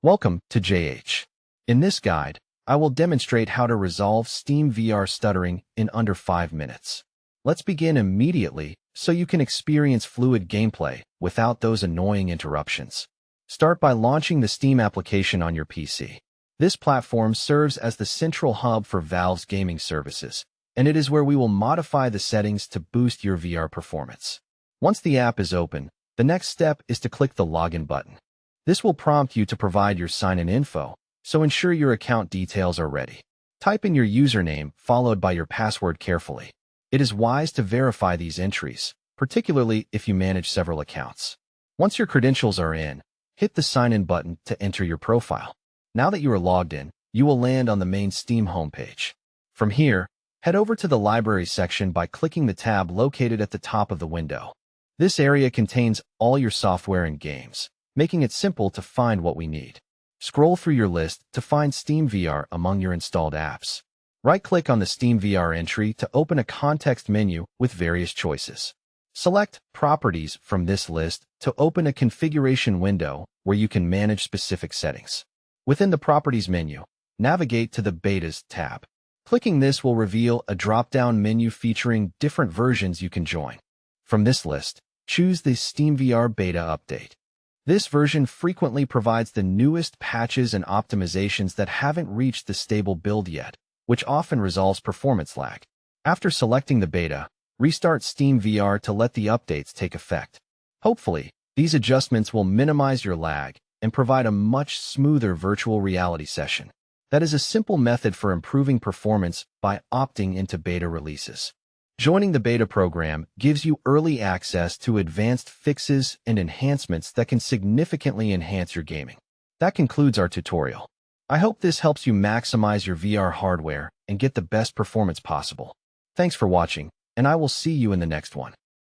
Welcome to JH. In this guide, I will demonstrate how to resolve SteamVR stuttering in under 5 minutes. Let's begin immediately so you can experience fluid gameplay without those annoying interruptions. Start by launching the Steam application on your PC. This platform serves as the central hub for Valve's gaming services, and it is where we will modify the settings to boost your VR performance. Once the app is open, the next step is to click the Login button. This will prompt you to provide your sign-in info, so ensure your account details are ready. Type in your username followed by your password carefully. It is wise to verify these entries, particularly if you manage several accounts. Once your credentials are in, hit the sign-in button to enter your profile. Now that you are logged in, you will land on the main Steam homepage. From here, head over to the Library section by clicking the tab located at the top of the window. This area contains all your software and games, making it simple to find what we need. Scroll through your list to find SteamVR among your installed apps. Right-click on the SteamVR entry to open a context menu with various choices. Select Properties from this list to open a configuration window where you can manage specific settings. Within the Properties menu, navigate to the Betas tab. Clicking this will reveal a drop-down menu featuring different versions you can join. From this list, choose the SteamVR Beta Update. This version frequently provides the newest patches and optimizations that haven't reached the stable build yet, which often resolves performance lag. After selecting the beta, restart SteamVR to let the updates take effect. Hopefully, these adjustments will minimize your lag and provide a much smoother virtual reality session. That is a simple method for improving performance by opting into beta releases. Joining the beta program gives you early access to advanced fixes and enhancements that can significantly enhance your gaming. That concludes our tutorial. I hope this helps you maximize your VR hardware and get the best performance possible. Thanks for watching, and I will see you in the next one.